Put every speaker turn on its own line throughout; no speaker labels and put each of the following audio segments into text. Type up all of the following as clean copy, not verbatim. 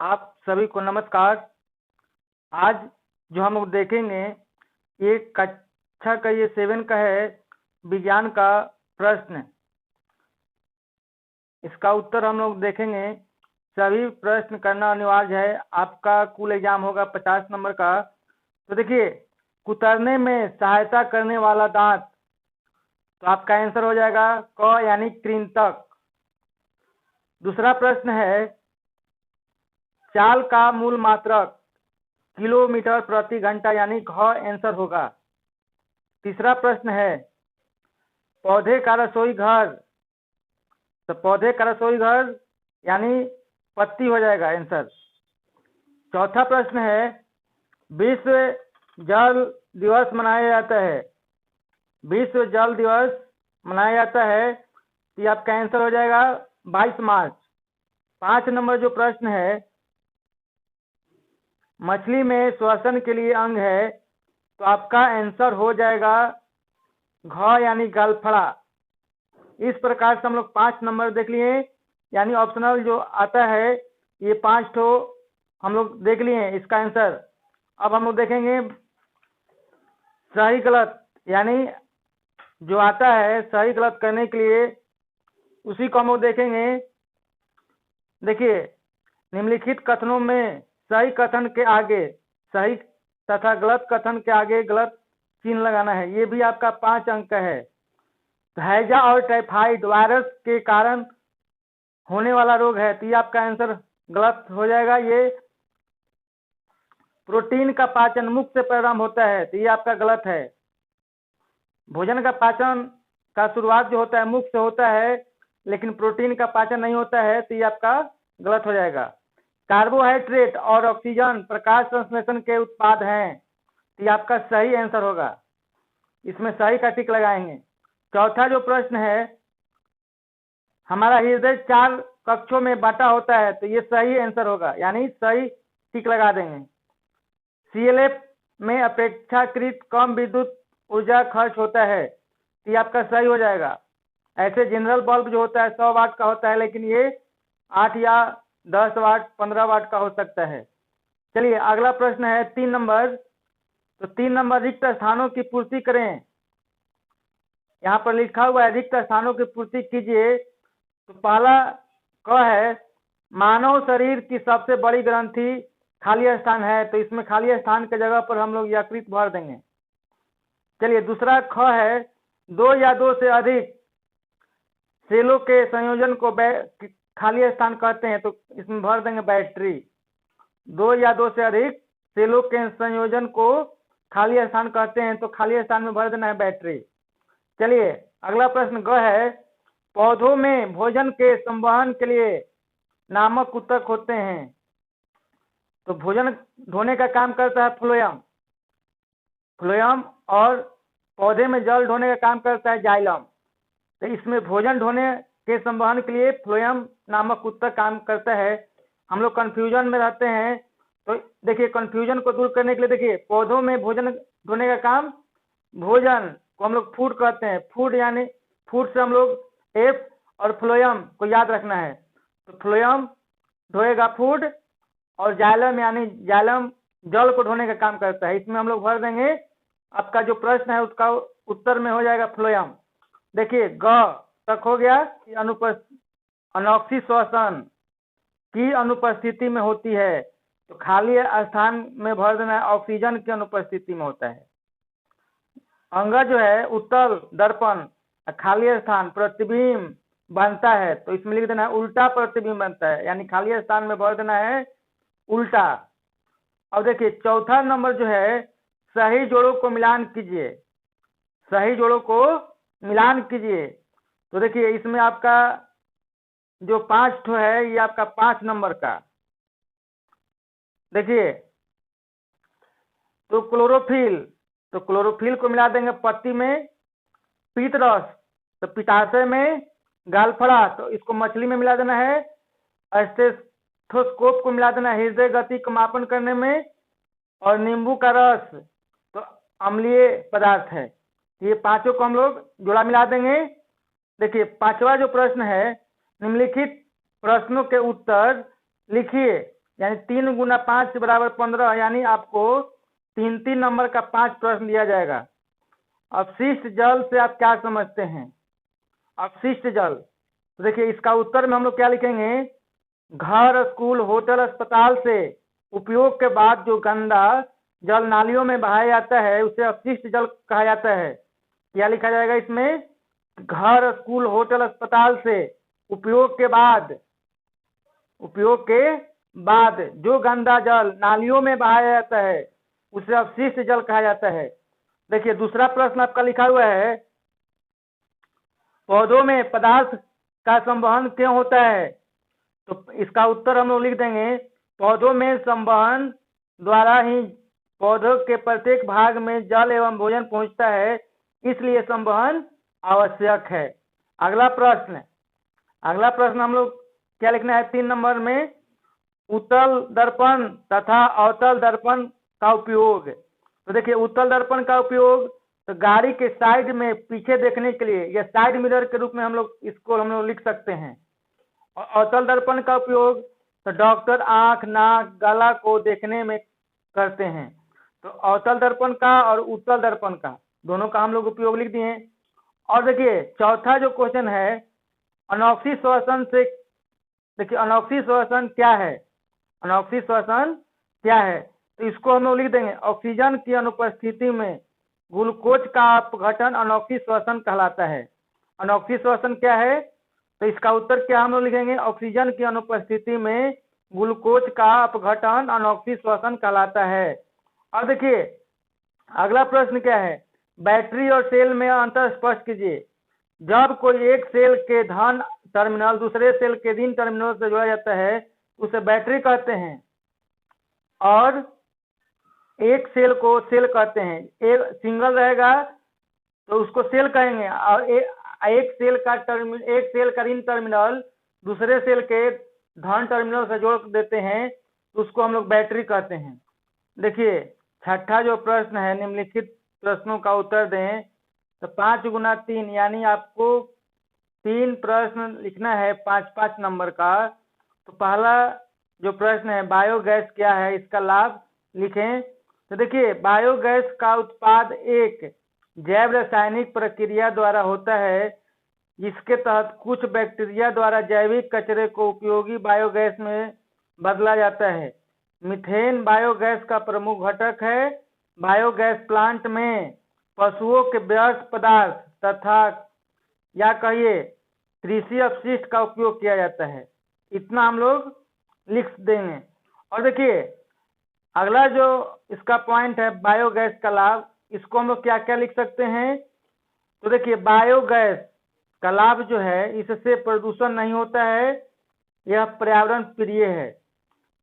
आप सभी को नमस्कार। आज जो हम लोग देखेंगे ये कक्षा का ये 7 का है, विज्ञान का प्रश्न। इसका उत्तर हम लोग देखेंगे। सभी प्रश्न करना अनिवार्य है। आपका कुल एग्जाम होगा 50 नंबर का। तो देखिए, कुतरने में सहायता करने वाला दांत, तो आपका आंसर हो जाएगा क यानी कृंतक। दूसरा प्रश्न है, चाल का मूल मात्रक किलोमीटर प्रति घंटा यानी घ आंसर होगा। तीसरा प्रश्न है, पौधे का रसोई घर, तो पौधे का रसोई घर यानी पत्ती हो जाएगा आंसर। चौथा प्रश्न है, विश्व जल दिवस मनाया जाता है, विश्व जल दिवस मनाया जाता है, तो आपका आंसर हो जाएगा 22 मार्च। 5 नंबर जो प्रश्न है, मछली में श्वसन के लिए अंग है, तो आपका आंसर हो जाएगा घ यानी गलफड़ा। इस प्रकार से हम लोग 5 नंबर देख लिए, यानी ऑप्शनल जो आता है ये 5 ठो हम लोग देख लिए इसका आंसर। अब हम लोग देखेंगे सही गलत, यानी जो आता है सही गलत करने के लिए उसी को हम लोग देखेंगे। देखिए, निम्नलिखित कथनों में सही कथन के आगे सही तथा गलत कथन के आगे गलत चिन्ह लगाना है। ये भी आपका 5 अंक का है। हैजा और टाइफाइड वायरस के कारण होने वाला रोग है, तो ये आपका आंसर गलत हो जाएगा। ये प्रोटीन का पाचन मुख से परिणाम होता है, तो ये आपका गलत है। भोजन का पाचन का शुरुआत जो होता है मुख से होता है, लेकिन प्रोटीन का पाचन नहीं होता है, तो ये आपका गलत हो जाएगा। कार्बोहाइड्रेट और ऑक्सीजन प्रकाश संश्लेषण के उत्पाद हैं, तो ये आपका सही आंसर होगा। इसमें सही का टिक लगाएंगे। चौथा जो प्रश्न है, हमारा हृदय 4 कक्षों में बांटा होता है, तो ये सही आंसर होगा, यानी सही टिक लगा देंगे। CLF में अपेक्षाकृत कम विद्युत ऊर्जा खर्च होता है, तो ये आपका सही हो जाएगा। ऐसे जनरल बल्ब जो होता है 100 वाट का होता है, लेकिन ये 8 या 10 वाट 15 वाट का हो सकता है। चलिए अगला प्रश्न है 3 नंबर। तो 3 नंबर, रिक्त स्थानों की पूर्ति करें। यहाँ पर लिखा हुआ है रिक्त स्थानों की पूर्ति कीजिए। तो पहला क है, मानव शरीर की सबसे बड़ी ग्रंथि खाली स्थान है, तो इसमें खाली स्थान के जगह पर हम लोग यकृत भर देंगे। चलिए दूसरा ख है, 2 या 2 से अधिक सेलों के संयोजन को खाली स्थान कहते हैं, तो इसमें भर देंगे बैटरी। 2 या 2 से अधिक सेलों के संयोजन को खाली स्थान कहते हैं, तो खाली स्थान में भर देना है बैटरी। चलिए अगला प्रश्न ग है, पौधों में भोजन के संवहन के लिए नामक ऊतक होते हैं, तो भोजन ढोने का काम करता है फ्लोएम, फ्लोएम, और पौधे में जल ढोने का काम करता है जाइलम। तो इसमें भोजन ढोने के संवहन के लिए फ्लोएम नामक ऊतक काम करता है। हम लोग कंफ्यूजन में रहते हैं, तो देखिए कंफ्यूजन को दूर करने के लिए देखिए, पौधों में भोजन ढोने का काम, भोजन को हम लोग फूड कहते हैं, फूड यानी फूड से हम लोग एफ और फ्लोएम को याद रखना है। तो फ्लोएम ढोएगा फूड, और जाइलम यानी जाइलम जल को ढोने का काम करता है। इसमें हम लोग भर देंगे। आपका जो प्रश्न है उसका उत्तर में हो जाएगा फ्लोएम। देखिए ग तक हो गया कि अनोक्सी श्वसन की अनुपस्थिति में होती है, तो खाली स्थान में भर देना है, ऑक्सीजन की अनुपस्थिति में होता है। अंग जो है उत्तल दर्पण, खाली स्थान प्रतिबिंब बनता है, तो इसमें लिख देना है उल्टा प्रतिबिंब बनता है, यानी खाली स्थान में भर देना है उल्टा। अब देखिए चौथा नंबर जो है, सही जोड़ों को मिलान कीजिए, सही जोड़ों को मिलान कीजिए। तो देखिए इसमें आपका जो 5 ठो है, ये आपका 5 नंबर का। देखिए तो क्लोरोफिल, तो क्लोरोफिल को मिला देंगे पत्ती में। पीतरस, तो पिताशय में। गलफड़ा, तो इसको मछली में मिला देना है। स्टेथोस्कोप को मिला देना है हृदय गति को मापन करने में। और नींबू का रस तो अम्लीय पदार्थ है। ये पांचों को हम लोग जोड़ा मिला देंगे। देखिए 5वां जो प्रश्न है, निम्नलिखित प्रश्नों के उत्तर लिखिए, यानी 3 गुना 5 बराबर 15, यानी आपको 3 नंबर का 5 प्रश्न दिया जाएगा। अपशिष्ट जल से आप क्या समझते हैं? अपशिष्ट जल, तो देखिए इसका उत्तर में हम लोग क्या लिखेंगे, घर, स्कूल, होटल, अस्पताल से उपयोग के बाद जो गंदा जल नालियों में बहाया जाता है उसे अपशिष्ट जल कहा जाता है। क्या लिखा जाएगा इसमें? घर, स्कूल, होटल, अस्पताल से उपयोग के बाद जो गंदा जल नालियों में बहाया जाता है उसे अपशिष्ट जल कहा जाता है। देखिए दूसरा प्रश्न आपका लिखा हुआ है, पौधों में पदार्थ का संवहन क्यों होता है? तो इसका उत्तर हम लोग लिख देंगे, पौधों में संवहन द्वारा ही पौधों के प्रत्येक भाग में जल एवं भोजन पहुंचता है, इसलिए संवहन आवश्यक है। अगला प्रश्न हम लोग क्या लिखना है 3 नंबर में, उत्तल दर्पण तथा अवतल दर्पण का उपयोग। तो देखिए उत्तल दर्पण का उपयोग तो गाड़ी के साइड में पीछे देखने के लिए या साइड मिरर के रूप में हम लोग लिख सकते हैं। और अवतल दर्पण का उपयोग तो डॉक्टर आंख, नाक, गला को देखने में करते हैं। तो अवतल दर्पण का और उत्तल दर्पण का दोनों का हम लोग उपयोग लिख दिए। और देखिए चौथा जो क्वेश्चन है, अनॉक्सी श्वसन से, देखिए अनॉक्सी श्वसन क्या है? अनॉक्सी श्वसन क्या है? तो इसको हम लोग लिख देंगे, ऑक्सीजन की अनुपस्थिति में ग्लूकोज का अपघटन अनॉक्सी श्वसन कहलाता है। अनॉक्सी श्वसन क्या है? तो इसका उत्तर क्या हम लोग लिखेंगे, ऑक्सीजन की अनुपस्थिति में ग्लूकोज का अपघटन अनॉक्सी श्वसन कहलाता है। और देखिए अगला प्रश्न क्या है, बैटरी और सेल में अंतर स्पष्ट कीजिए। जब कोई एक सेल के धन टर्मिनल दूसरे सेल के ऋण टर्मिनल से जोड़ा जाता है उसे बैटरी कहते हैं, और एक सेल को सेल कहते हैं। एक सिंगल रहेगा तो उसको सेल कहेंगे, और एक सेल का ऋण टर्मिनल दूसरे सेल के धन टर्मिनल से जोड़ देते हैं तो उसको हम लोग बैटरी कहते हैं। देखिए छठा जो प्रश्न है, निम्नलिखित प्रश्नों का उत्तर दें। तो 5 गुना 3 यानी आपको 3 प्रश्न लिखना है 5-5 नंबर का। तो पहला जो प्रश्न है, बायोगैस क्या है, इसका लाभ लिखें। तो देखिए बायोगैस का उत्पाद एक जैव रासायनिक प्रक्रिया द्वारा होता है, जिसके तहत कुछ बैक्टीरिया द्वारा जैविक कचरे को उपयोगी बायोगैस में बदला जाता है। मीथेन बायोगैस का प्रमुख घटक है। बायोगैस प्लांट में पशुओं के व्यर्थ पदार्थ तथा या कहिए कृषि अपशिष्ट का उपयोग किया जाता है। इतना हम लोग लिख देंगे। और देखिए अगला जो इसका पॉइंट है, बायोगैस का लाभ, इसको हम लोग क्या क्या लिख सकते हैं। तो देखिए बायोगैस का लाभ जो है, इससे प्रदूषण नहीं होता है, यह पर्यावरण प्रिय है,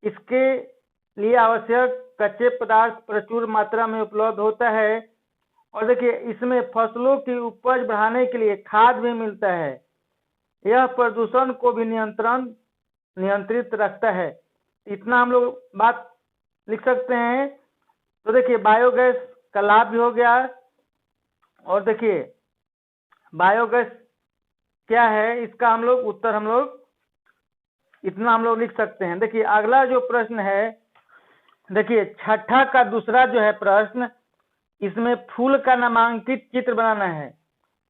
इसके लिए आवश्यक कच्चे पदार्थ प्रचुर मात्रा में उपलब्ध होता है। और देखिए इसमें फसलों की उपज बढ़ाने के लिए खाद भी मिलता है। यह प्रदूषण को भी नियंत्रित रखता है। इतना हम लोग बात लिख सकते हैं। तो देखिए बायोगैस का लाभ भी हो गया। और देखिए बायोगैस क्या है, इसका हम लोग उत्तर इतना हम लोग लिख सकते हैं। देखिए अगला जो प्रश्न है, देखिए छठा का दूसरा जो है प्रश्न, इसमें फूल का नामांकित चित्र बनाना है।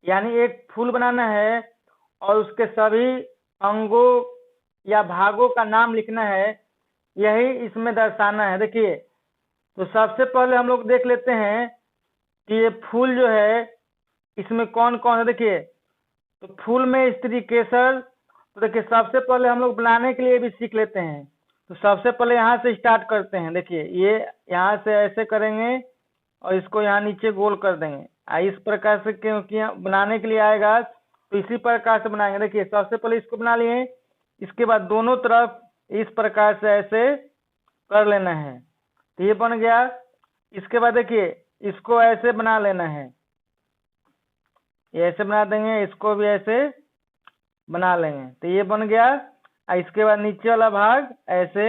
यानी एक फूल बनाना है और उसके सभी अंगों या भागों का नाम लिखना है, यही इसमें दर्शाना है। देखिए तो सबसे पहले हम लोग देख लेते हैं कि ये फूल जो है इसमें कौन कौन है। देखिए तो फूल में स्त्री केसर, तो देखिए सबसे पहले हम लोग बनाने के लिए भी सीख लेते हैं। तो सबसे पहले यहाँ से स्टार्ट करते हैं। देखिए ये यहाँ से ऐसे करेंगे और इसको यहाँ नीचे गोल कर देंगे। इस प्रकार से, क्योंकि बनाने के लिए आएगा तो इसी प्रकार से बनाएंगे। देखिए सबसे पहले इसको बना लिए, इसके बाद दोनों तरफ इस प्रकार से ऐसे कर लेना है, तो ये बन गया। इसके बाद देखिए इसको ऐसे बना लेना है, ये ऐसे बना देंगे, इसको भी ऐसे बना लेंगे, तो ये बन गया। इसके बाद नीचे वाला भाग ऐसे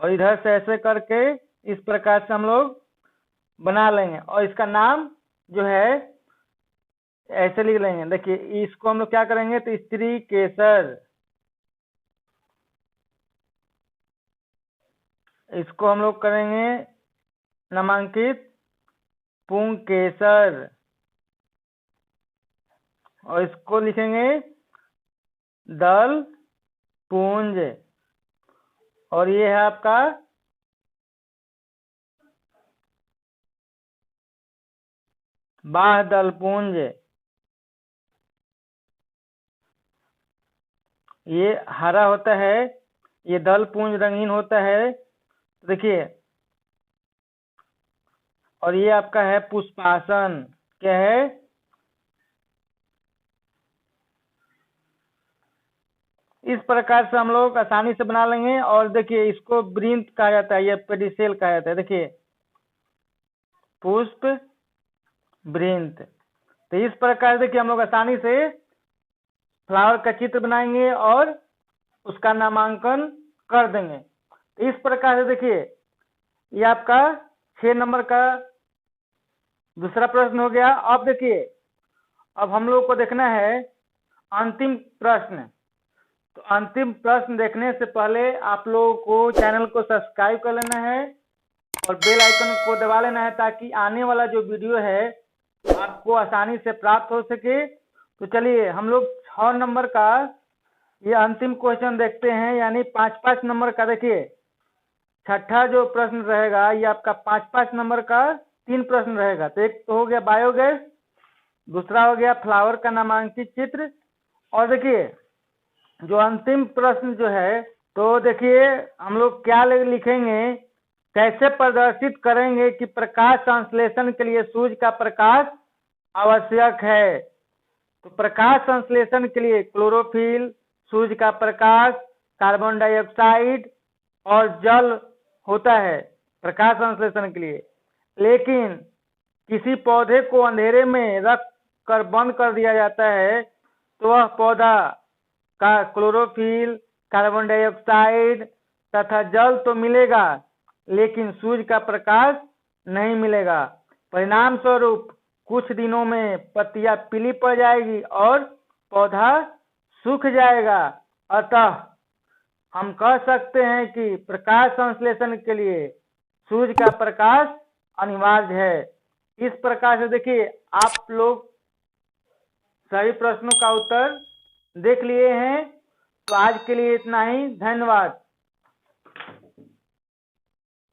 और इधर से ऐसे करके इस प्रकार से हम लोग बना लेंगे। और इसका नाम जो है ऐसे लिख लेंगे। देखिए इसको हम लोग क्या करेंगे, तो स्त्री केसर, इसको हम लोग करेंगे नामांकित पुंकेसर, और इसको लिखेंगे दल पुंज, और ये है आपका बाह दल पुंज। ये हरा होता है, ये दल पुंज रंगीन होता है, देखिए। और ये आपका है पुष्पासन, क्या है? इस प्रकार से हम लोग आसानी से बना लेंगे। और देखिए इसको वृंत कहा जाता है, ये पेडिसेल कहा जाता है, देखिए पुष्प वृंत। तो इस प्रकार से देखिए हम लोग आसानी से फ्लावर का चित्र बनाएंगे और उसका नामांकन कर देंगे। इस प्रकार से देखिए ये आपका 6 नंबर का दूसरा प्रश्न हो गया। अब देखिए अब हम लोग को देखना है अंतिम प्रश्न। तो अंतिम प्रश्न देखने से पहले आप लोगों को चैनल को सब्सक्राइब कर लेना है और बेल आइकन को दबा लेना है, ताकि आने वाला जो वीडियो है आपको आसानी से प्राप्त हो सके। तो चलिए हम लोग 6 नंबर का ये अंतिम क्वेश्चन देखते हैं, यानी 5-5 नंबर का। देखिए छठा जो प्रश्न रहेगा ये आपका 5-5 नंबर का 3 प्रश्न रहेगा। तो एक तो हो गया बायोगैस, दूसरा हो गया फ्लावर का नामांकित चित्र, और देखिए जो अंतिम प्रश्न जो है, तो देखिए हम लोग क्या लिखेंगे, कैसे प्रदर्शित करेंगे कि प्रकाश संश्लेषण के लिए सूर्य का प्रकाश आवश्यक है। तो प्रकाश संश्लेषण के लिए क्लोरोफिल, सूर्य का प्रकाश, कार्बन डाइऑक्साइड और जल होता है प्रकाश संश्लेषण के लिए। लेकिन किसी पौधे को अंधेरे में रख कर बंद कर दिया जाता है तो वह पौधा का क्लोरोफिल, कार्बन डाइऑक्साइड तथा जल तो मिलेगा, लेकिन सूर्य का प्रकाश नहीं मिलेगा। परिणाम स्वरूप कुछ दिनों में पत्तियां पीली पड़ जाएगी और पौधा सूख जाएगा। अतः हम कह सकते हैं कि प्रकाश संश्लेषण के लिए सूर्य का प्रकाश अनिवार्य है। इस प्रकार से देखिए आप लोग सभी प्रश्नों का उत्तर देख लिए हैं। तो आज के लिए इतना ही, धन्यवाद।